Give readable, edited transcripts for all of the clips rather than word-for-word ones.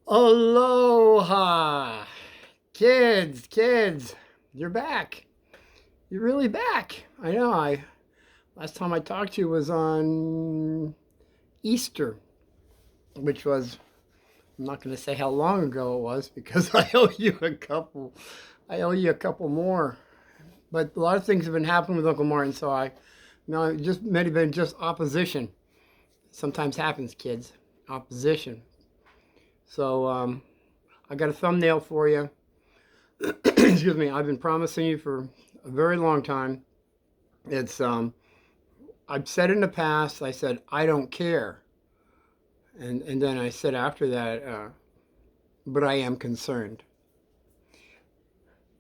Aloha! Kids, you're back. You're really back. I know. I last time I talked to you was on Easter, which was I'm not going to say how long ago it was because I owe you a couple. I owe you a couple more. But a lot of things have been happening with Uncle Martin, so I no, it just may have been just opposition. Sometimes happens, kids. Opposition. So I got a thumbnail for you. Excuse me. I've been promising you for a very long time. It's I've said in the past. I said I don't care, and then I said after that, but I am concerned,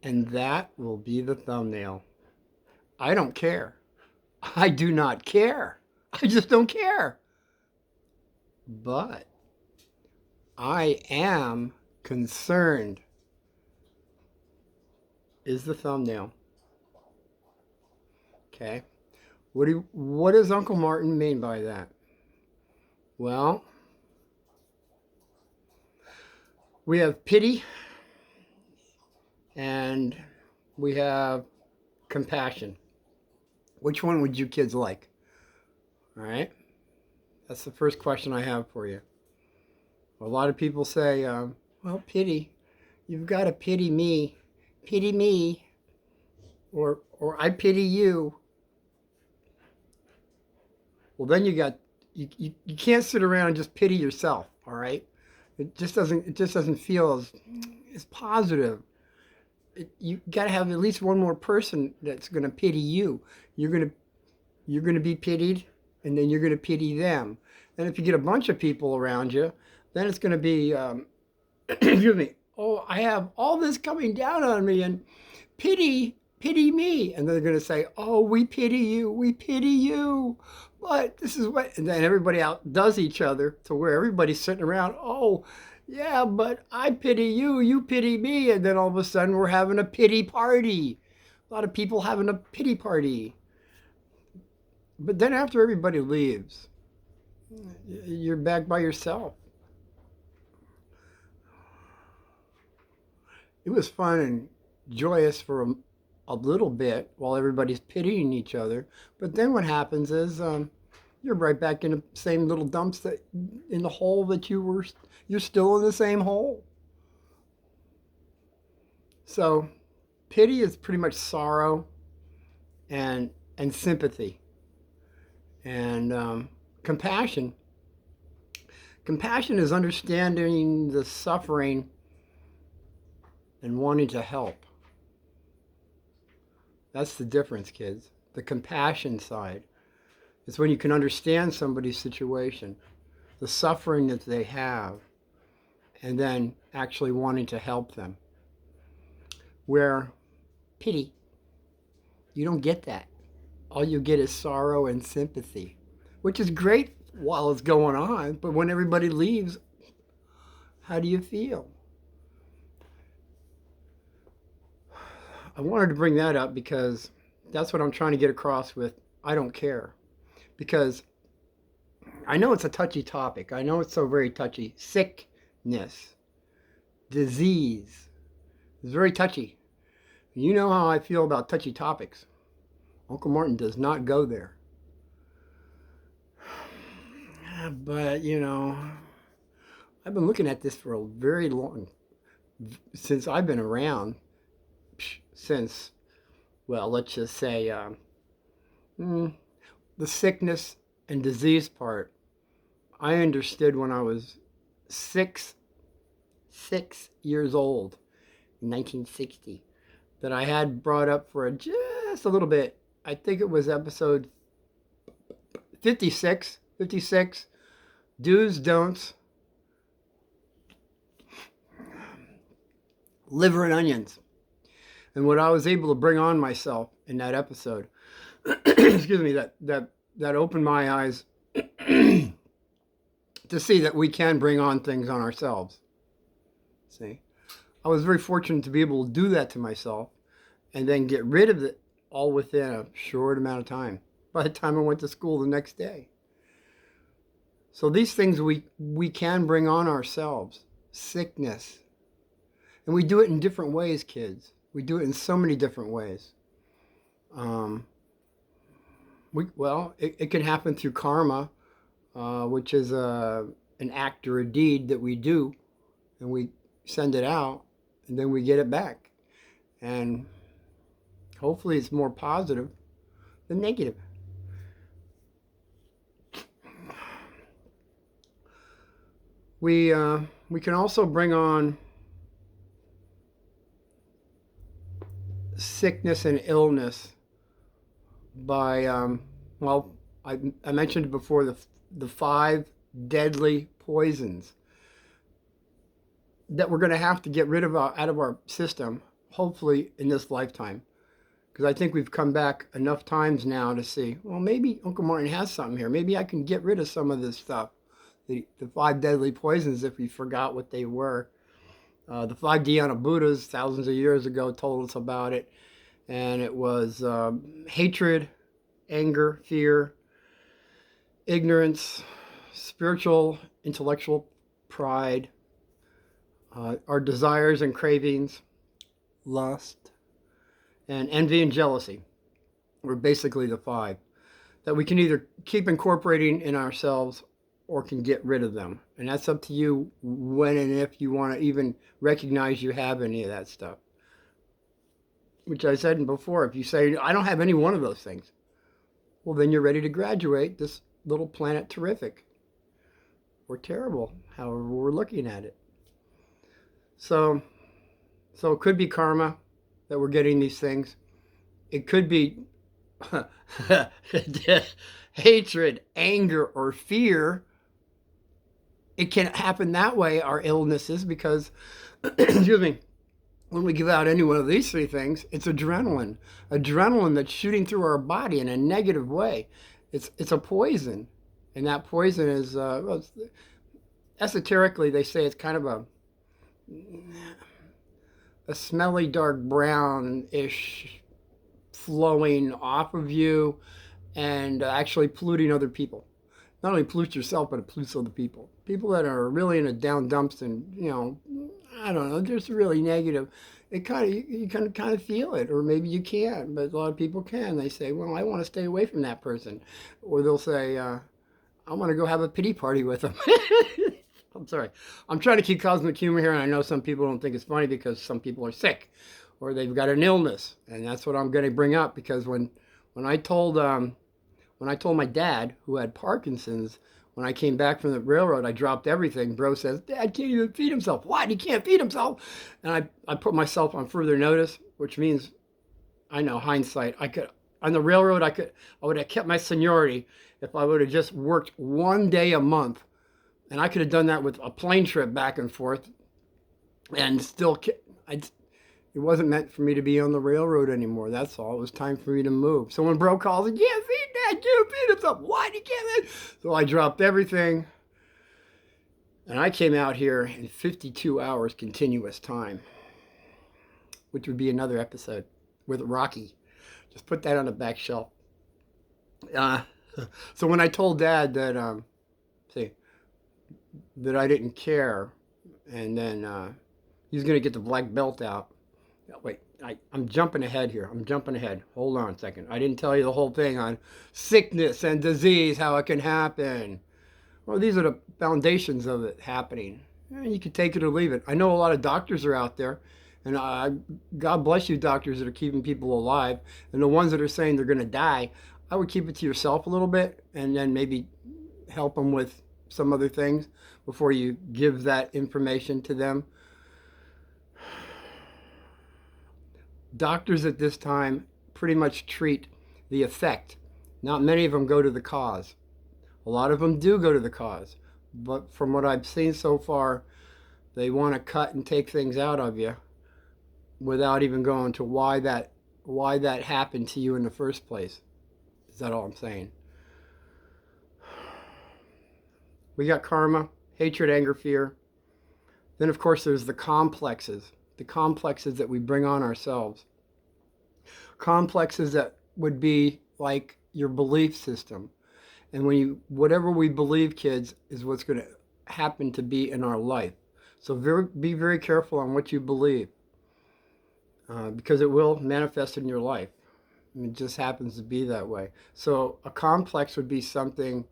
and that will be the thumbnail. I don't care. I do not care. I just don't care. But I am concerned. Is the thumbnail. Okay. What does Uncle Martin mean by that? Well, we have pity and we have compassion. Which one would you kids like? All right. That's the first question I have for you. A lot of people say, well, pity. You've got to pity me. Pity me. Or I pity you. Well, then you can't sit around and just pity yourself, all right? It just doesn't feel as positive. You got to have at least one more person that's going to pity you. You're going to be pitied, and then you're going to pity them. And if you get a bunch of people around you, then it's going to be, excuse me, oh, I have all this coming down on me, and pity me. And they're going to say, oh, we pity you. But this is what, and then everybody outdoes each other to where everybody's sitting around, oh, yeah, but I pity you, you pity me. And then all of a sudden we're having a pity party. A lot of people having a pity party. But then after everybody leaves, you're back by yourself. It was fun and joyous for a little bit while everybody's pitying each other. But then what happens is you're right back in the same little dumps that in the hole that you're still in the same hole. So pity is pretty much sorrow and sympathy. And compassion is understanding the suffering and wanting to help. That's the difference, kids. The compassion side is when you can understand somebody's situation, the suffering that they have, and then actually wanting to help them. Where pity, you don't get that. All you get is sorrow and sympathy, which is great while it's going on, but when everybody leaves, how do you feel? I wanted to bring that up because that's what I'm trying to get across with I don't care. Because I know it's a touchy topic. I know it's so very touchy. Sickness, disease. It's very touchy. You know how I feel about touchy topics. Uncle Martin does not go there. But, I've been looking at this for a very long, since I've been around, since, well, let's just say, the sickness and disease part, I understood when I was six years old in 1960 that I had brought up for just a little bit. I think it was episode 56, do's, don'ts, liver and onions. And what I was able to bring on myself in that episode, excuse me, that opened my eyes to see that we can bring on things on ourselves. See, I was very fortunate to be able to do that to myself and then get rid of it all within a short amount of time. By the time I went to school the next day. So these things we can bring on ourselves. sickness. And we do it in different ways, kids. We do it in so many different ways. Um, it can happen through karma, which is an act or a deed that we do, and we send it out, and then we get it back. And hopefully it's more positive than negative. We can also bring on sickness and illness by I mentioned before the 5 deadly poisons that we're going to have to get rid of out of our system, hopefully in this lifetime. Because I think we've come back enough times now to see, well, maybe Uncle Martin has something here. Maybe I can get rid of some of this stuff. The 5 deadly poisons, if we forgot what they were. The 5 Dhyana Buddhas, thousands of years ago, told us about it. And it was hatred, anger, fear, ignorance, spiritual, intellectual pride, our desires and cravings, lust, and envy and jealousy were basically the 5 that we can either keep incorporating in ourselves or can get rid of them. And that's up to you when and if you want to even recognize you have any of that stuff. Which I said before, if you say, I don't have any one of those things, well, then you're ready to graduate this little planet terrific or terrible, however we're looking at it. So it could be karma that we're getting these things. It could be hatred, anger, or fear. It can happen that way, our illnesses, because, excuse me, when we give out any one of these 3 things, it's adrenaline. Adrenaline that's shooting through our body in a negative way. It's a poison. And that poison is, esoterically, they say it's kind of a smelly dark brownish flowing off of you and actually polluting other people. Not only pollutes yourself, but it pollutes other people. People that are really in a down dumps and, I don't know, just really negative. You can kind of feel it, or maybe you can't, but a lot of people can. They say, well, I want to stay away from that person. Or they'll say, I want to go have a pity party with them. I'm sorry. I'm trying to keep cosmic humor here, and I know some people don't think it's funny because some people are sick or they've got an illness. And that's what I'm going to bring up, because when I told my dad, who had Parkinson's, when I came back from the railroad, I dropped everything. Bro says, Dad can't even feed himself. What? He can't feed himself? And I put myself on further notice, which means, I know, hindsight. On the railroad, I would have kept my seniority if I would have just worked 1 day a month. And I could have done that with a plane trip back and forth. And still, it wasn't meant for me to be on the railroad anymore. That's all. It was time for me to move. So when bro calls, he can't feed Dad. Can't feed himself. Why? He can't feed. So I dropped everything. And I came out here in 52 hours continuous time, which would be another episode with Rocky. Just put that on the back shelf. So when I told Dad that, that I didn't care, and then he was going to get the black belt out. Wait, I'm jumping ahead here. Hold on a second. I didn't tell you the whole thing on sickness and disease, how it can happen. Well, these are the foundations of it happening. And you can take it or leave it. I know a lot of doctors are out there, and God bless you doctors that are keeping people alive. And the ones that are saying they're going to die, I would keep it to yourself a little bit, and then maybe help them with some other things before you give that information to them. Doctors at this time pretty much treat the effect. Not many of them go to the cause. A lot of them do go to the cause. But from what I've seen so far, they want to cut and take things out of you without even going to why that happened to you in the first place. Is that all I'm saying? We got karma, hatred, anger, fear. Then, of course, there's the complexes that we bring on ourselves. Complexes that would be like your belief system. And whatever we believe, kids, is what's going to happen to be in our life. So be very careful on what you believe, because it will manifest in your life. It just happens to be that way. So a complex would be something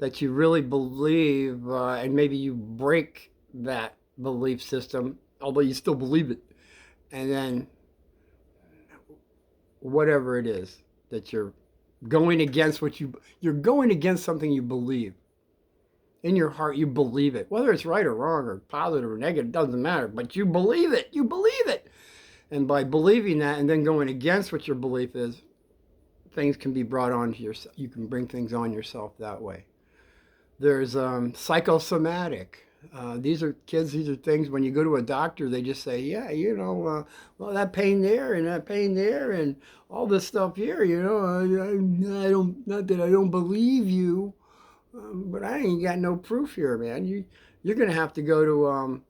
that you really believe, and maybe you break that belief system, although you still believe it. And then whatever it is that you're going against, you're going against something you believe. In your heart, you believe it. Whether it's right or wrong or positive or negative, doesn't matter. But you believe it. You believe it. And by believing that and then going against what your belief is, things can be brought on to yourself. You can bring things on yourself that way. There's psychosomatic. These are things when you go to a doctor, they just say, yeah, well, that pain there and that pain there and all this stuff here, I don't, not that I don't believe you, but I ain't got no proof here, man. You're going to have to go to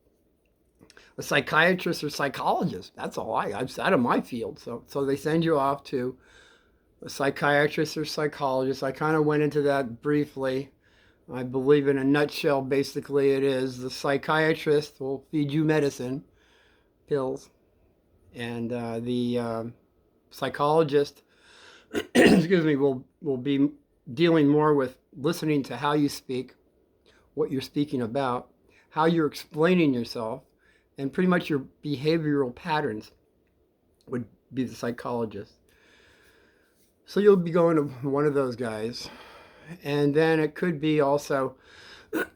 a psychiatrist or psychologist. That's all I'm out of my field. So they send you off to a psychiatrist or psychologist. I kind of went into that briefly. I believe in a nutshell, basically it is the psychiatrist will feed you medicine, pills, and the psychologist, excuse me, will be dealing more with listening to how you speak, what you're speaking about, how you're explaining yourself, and pretty much your behavioral patterns would be the psychologist. So you'll be going to one of those guys. And then it could be also,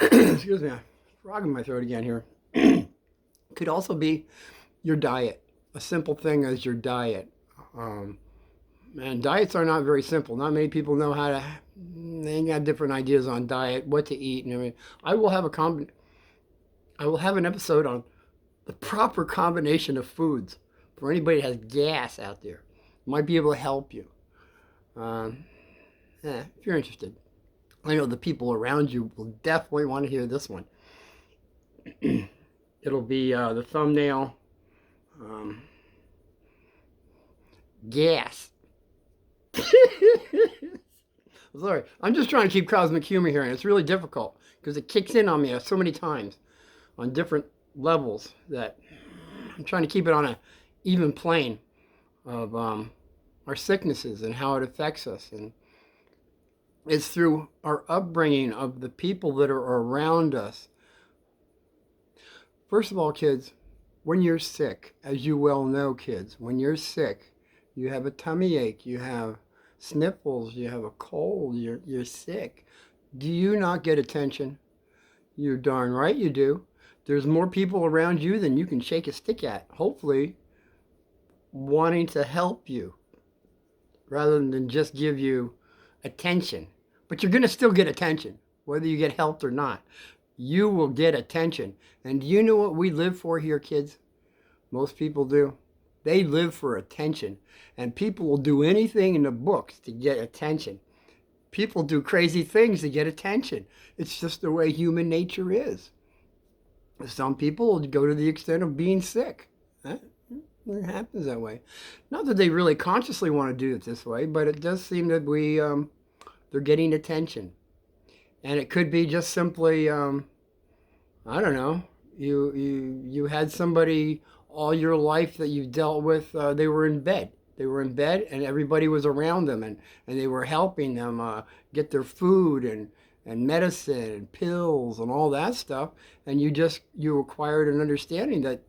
excuse me, frog in my throat again here. Could also be your diet, a simple thing as your diet. And diets are not very simple. Not many people know how to, they got different ideas on diet, what to eat, and everything. I will have an episode on the proper combination of foods for anybody that has gas out there. Might be able to help you. If you're interested. I know the people around you will definitely want to hear this one. It'll be the thumbnail. Gas. Sorry, I'm just trying to keep cosmic humor here, and it's really difficult because it kicks in on me so many times on different levels that I'm trying to keep it on an even plane of our sicknesses and how it affects us. And it's through our upbringing of the people that are around us. First of all, kids, when you're sick, as you well know, kids, when you're sick, you have a tummy ache, you have sniffles, you have a cold, you're sick. Do you not get attention? You're darn right you do. There's more people around you than you can shake a stick at, hopefully wanting to help you rather than just give you attention. But you're going to still get attention, whether you get helped or not. You will get attention. And do you know what we live for here, kids? Most people do. They live for attention. And people will do anything in the books to get attention. People do crazy things to get attention. It's just the way human nature is. Some people will go to the extent of being sick. It happens that way. Not that they really consciously want to do it this way, but it does seem that they're getting attention. And it could be just simply, I don't know, you had somebody all your life that you dealt with, they were in bed. They were in bed and everybody was around them and they were helping them get their food and medicine and pills and all that stuff. And you acquired an understanding that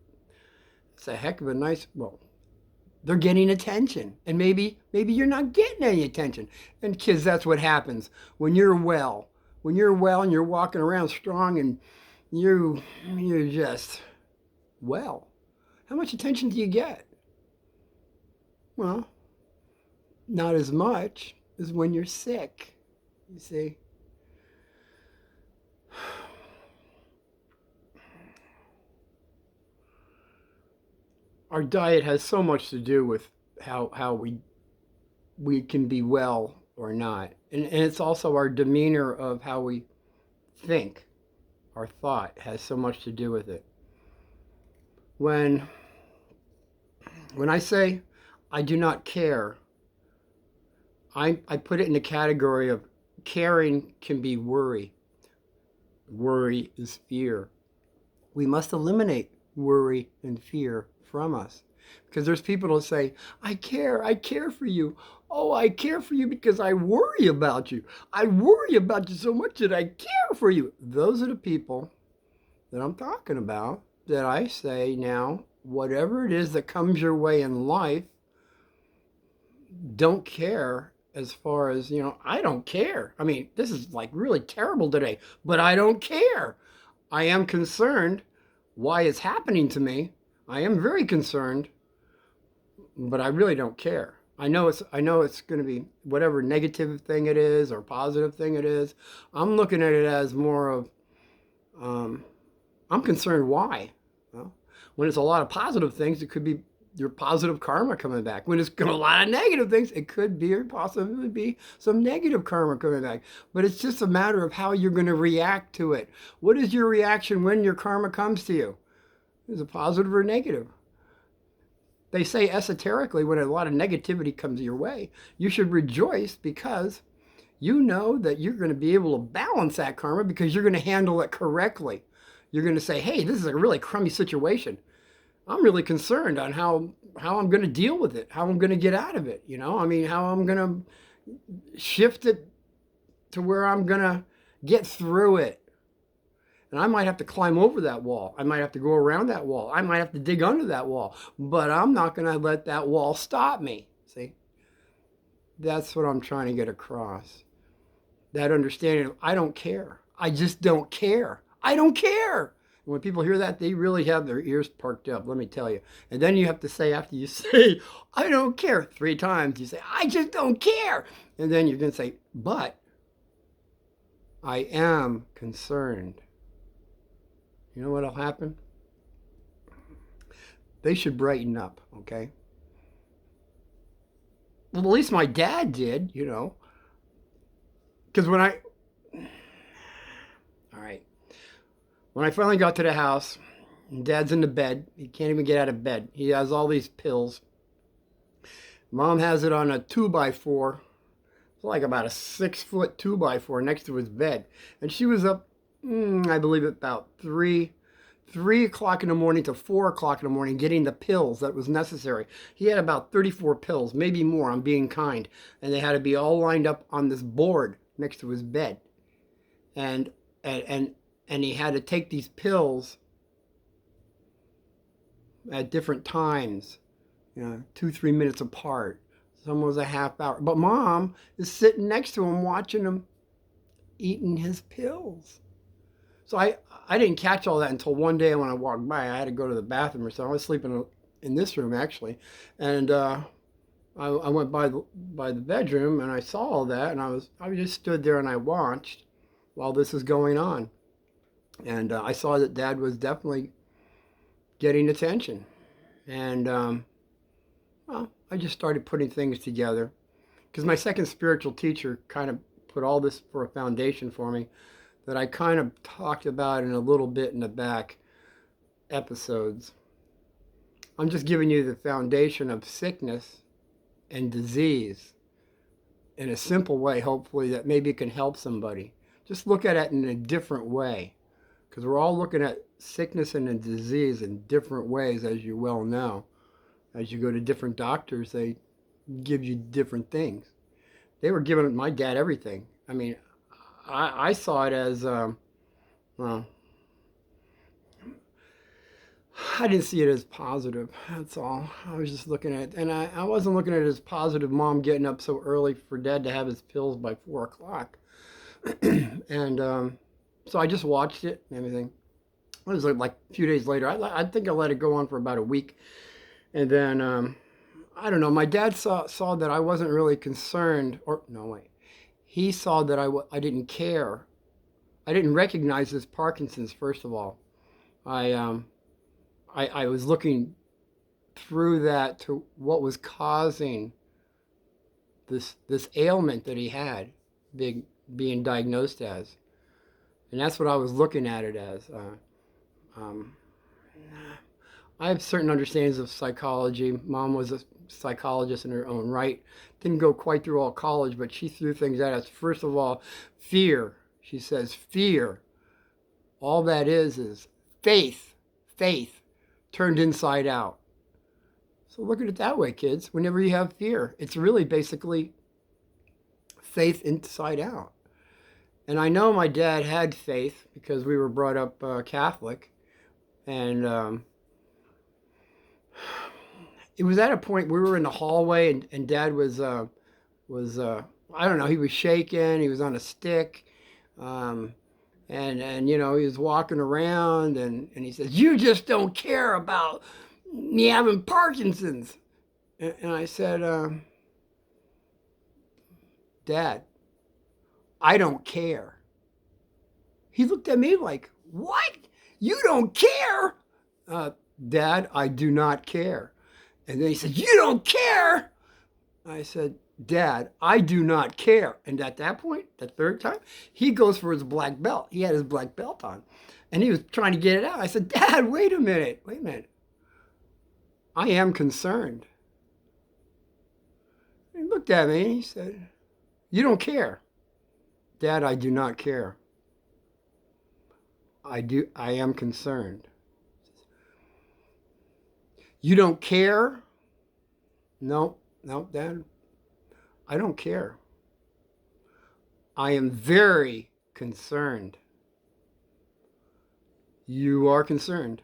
it's a heck of a nice, well, they're getting attention. And maybe you're not getting any attention. And kids, that's what happens when you're well. When you're well and you're walking around strong and you're just well. How much attention do you get? Well, not as much as when you're sick, you see. Our diet has so much to do with how we can be well or not. And it's also our demeanor of how we think. Our thought has so much to do with it. When I say I do not care, I put it in the category of caring can be worry. Worry is fear. We must eliminate worry and fear from us. Because there's people who say, I care for you. Oh, I care for you because I worry about you. I worry about you so much that I care for you. Those are the people that I'm talking about, that I say now, whatever it is that comes your way in life, don't care. As far as, I don't care. I mean, this is like really terrible today, but I don't care. I am concerned why it's happening to me. I am very concerned, but I really don't care. I know it's going to be whatever negative thing it is or positive thing it is. I'm looking at it as more of, I'm concerned why. Well, when it's a lot of positive things, it could be your positive karma coming back. When it's a lot of negative things, it could be or possibly be some negative karma coming back. But it's just a matter of how you're going to react to it. What is your reaction when your karma comes to you? Is it positive or negative? They say esoterically, when a lot of negativity comes your way, you should rejoice because you know that you're going to be able to balance that karma because you're going to handle it correctly. You're going to say, hey, this is a really crummy situation. I'm really concerned on how I'm going to deal with it, how I'm going to get out of it. How I'm going to shift it to where I'm going to get through it. And I might have to climb over that wall. I might have to go around that wall. I might have to dig under that wall. But I'm not going to let that wall stop me. See? That's what I'm trying to get across. That understanding of I don't care. I just don't care. I don't care. And when people hear that, they really have their ears perked up, let me tell you. And then you have to say, after you say, I don't care 3 times, you say, I just don't care. And then you're going to say, but I am concerned. You know what'll happen? They should brighten up, okay? Well, at least my dad did, Because all right. When I finally got to the house, Dad's in the bed. He can't even get out of bed. He has all these pills. Mom has it on a 2x4. It's like about a 6-foot 2x4 next to his bed. And she was up, I believe, about 3 o'clock in the morning to 4 o'clock in the morning getting the pills that was necessary. He had about 34 pills, maybe more, I'm being kind. And they had to be all lined up on this board next to his bed. And he had to take these pills at different times, 2-3 minutes apart. Some was a half hour. But Mom is sitting next to him watching him eating his pills. So I didn't catch all that until one day when I walked by. I had to go to the bathroom or something. I was sleeping in this room, actually. And I went by the bedroom and I saw all that. And I just stood there and I watched while this was going on. And I saw that Dad was definitely getting attention. And, I just started putting things together. Because my second spiritual teacher kind of put all this for a foundation for me that I kind of talked about in a little bit in the back episodes. I'm just giving you the foundation of sickness and disease in a simple way, hopefully, that maybe it can help somebody. Just look at it in a different way. Because we're all looking at sickness and disease in different ways, as you well know. As you go to different doctors, they give you different things. They were giving my dad everything. I mean, I saw it as, well, I didn't see it as positive. That's all. I was just looking at it. And I wasn't looking at it as positive, Mom getting up so early for Dad to have his pills by 4 o'clock. And so I just watched it and everything. It was like a few days later. I think I let it go on for about a week. And then, I don't know, my dad saw that I wasn't really concerned. Or, no, wait. He saw that I didn't care. I didn't recognize this Parkinson's, first of all. I was looking through that to what was causing this ailment that he had being diagnosed as. And that's what I was looking at it as. I have certain understandings of psychology. Mom was a psychologist in her own right. Didn't go quite through all college, but she threw things at us. First of all, fear. She says, fear. All that is faith turned inside out. So look at it that way, kids. Whenever you have fear, it's really basically faith inside out. And I know my dad had faith because we were brought up Catholic, and it was at a point we were in the hallway, and Dad was I don't know, he was shaking, he was on a stick, and you know, he was walking around, and he says, "You just don't care about me having Parkinson's." And I said, "Dad, I don't care." He looked at me like, "What? You don't care?" "Dad, I do not care." And then he said, "You don't care?" I said, "Dad, I do not care." And at that point, the third time, he goes for his black belt. He had his black belt on. And he was trying to get it out. I said, "Dad, wait a minute. Wait a minute. I am concerned." He looked at me and he said, "You don't care." "Dad, I do not care. I am concerned." "You don't care?" "No, no, Dad, I don't care. I am very concerned." "You are concerned."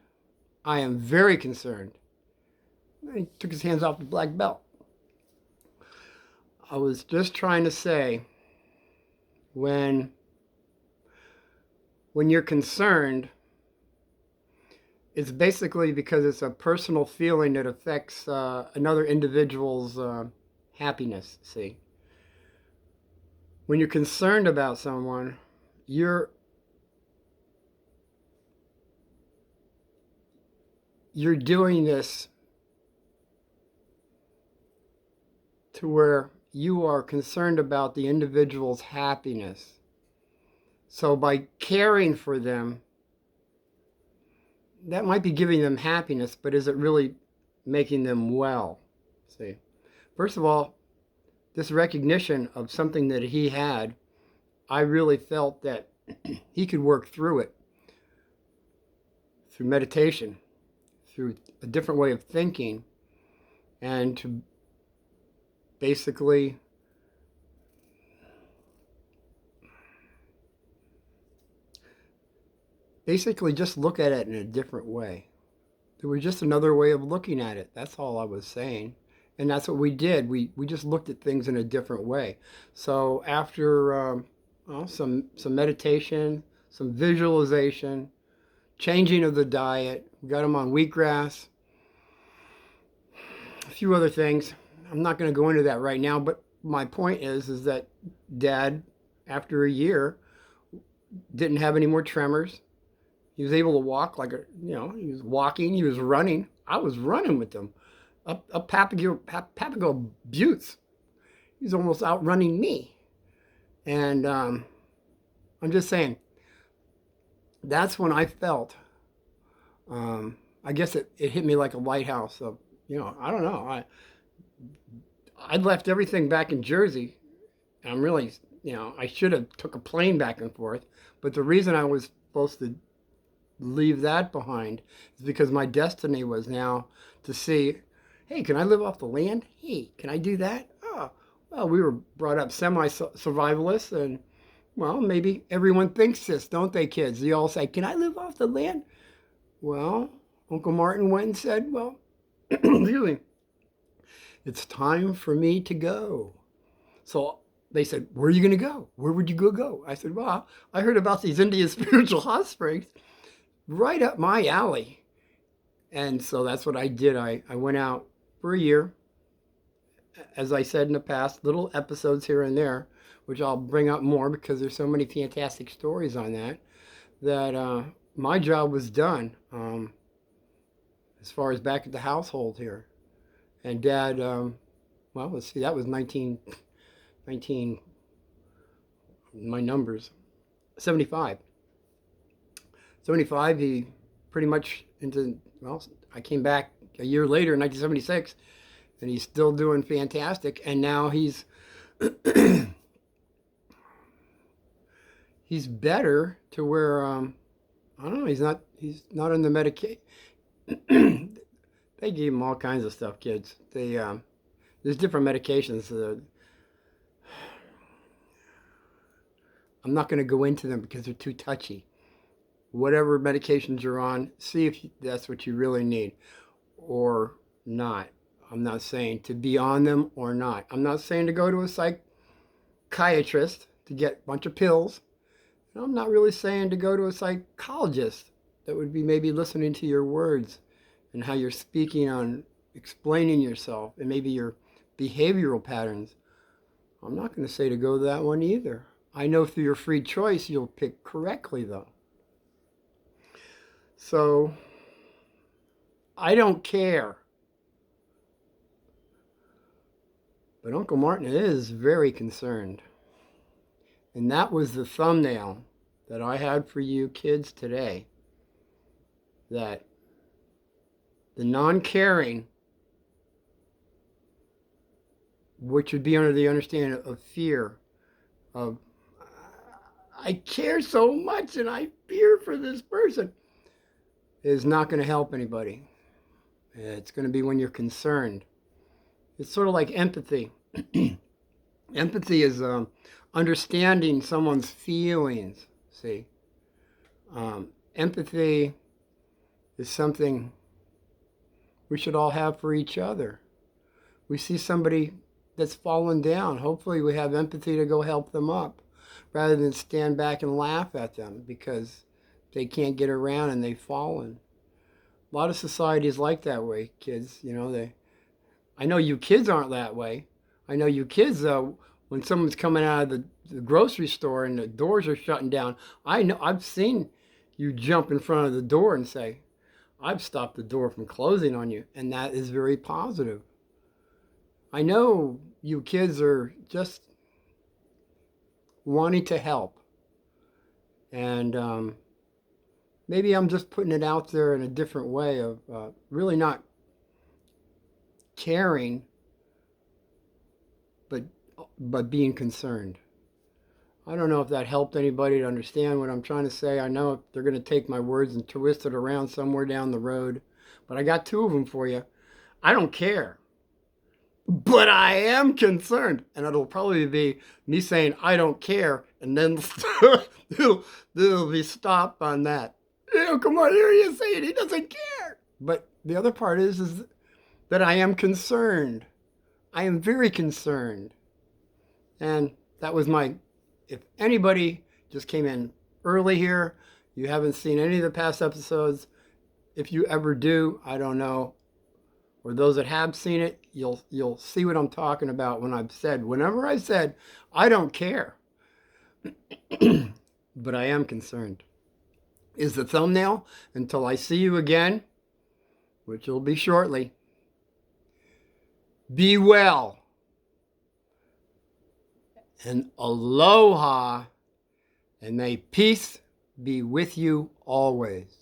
"I am very concerned." And he took his hands off the black belt. I was just trying to say, when you're concerned, it's basically because it's a personal feeling that affects another individual's happiness. See, when you're concerned about someone, you're doing this to where you are concerned about the individual's happiness. So by caring for them, that might be giving them happiness, but is it really making them well? See, first of all, this recognition of something that he had, I really felt that he could work through it through meditation, through a different way of thinking, and to basically just look at it in a different way. There was just another way of looking at it. That's all I was saying. And that's what we did. We just looked at things in a different way. So after some meditation, some visualization, changing of the diet, we got him on wheatgrass, a few other things. I'm not going to go into that right now, but my point is that Dad, after a year, didn't have any more tremors. He was able to walk he was walking, he was running. I was running with him up Papago Buttes. He's almost outrunning me. And I'm just saying, that's when I felt, I guess it hit me like a lighthouse. So, I don't know. I'd left everything back in Jersey. And I'm really, I should have took a plane back and forth. But the reason I was supposed to leave that behind is because my destiny was now to see, hey, can I live off the land? Hey, can I do that? Oh, well, we were brought up semi-survivalists, and, well, maybe everyone thinks this, don't they, kids? They all say, can I live off the land? Well, Uncle Martin went and said, well, really, it's time for me to go. So they said, where are you going to go? Where would you go? I said, well, I heard about these Indian spiritual hot springs right up my alley. And so that's what I did. I went out for a year. As I said in the past, little episodes here and there, which I'll bring up more because there's so many fantastic stories on that my job was done as far as back at the household here. And Dad, well, let's see, that was 19, my numbers, 75. 75, he pretty much I came back a year later in 1976, and he's still doing fantastic. And now he's he's better to where I don't know. He's not on the medication. They gave him all kinds of stuff, kids. There's different medications. I'm not going to go into them because they're too touchy. Whatever medications you're on, see if that's what you really need or not. I'm not saying to be on them or not. I'm not saying to go to a psychiatrist to get a bunch of pills. And I'm not really saying to go to a psychologist that would be maybe listening to your words and how you're speaking on explaining yourself and maybe your behavioral patterns. I'm not going to say to go to that one either. I know through your free choice you'll pick correctly though. So I don't care. But Uncle Martin is very concerned. And that was the thumbnail that I had for you kids today. That the non-caring, which would be under the understanding of fear, of I care so much and I fear for this person, is not going to help anybody. It's going to be when you're concerned. It's sort of like empathy. Empathy is understanding someone's feelings, see. Empathy is something we should all have for each other. We see somebody that's fallen down. Hopefully we have empathy to go help them up rather than stand back and laugh at them because they can't get around and they've fallen. A lot of societies like that way, kids. You know, I know you kids aren't that way. I know you kids, when someone's coming out of the grocery store and the doors are shutting down, I've seen you jump in front of the door and say, I've stopped the door from closing on you. And that is very positive. I know you kids are just wanting to help. And maybe I'm just putting it out there in a different way of really not caring, but being concerned. I don't know if that helped anybody to understand what I'm trying to say. I know they're going to take my words and twist it around somewhere down the road, but I got two of them for you. I don't care, but I am concerned, and it'll probably be me saying I don't care, and then there'll be stop on that. Come on, here he is saying he doesn't care. But the other part is that I am concerned. I am very concerned. And that was if anybody just came in early here, you haven't seen any of the past episodes, if you ever do, I don't know, or those that have seen it, you'll see what I'm talking about whenever I said, I don't care, but I am concerned. Is the thumbnail until I see you again, which will be shortly. Be well. And aloha, and may peace be with you always.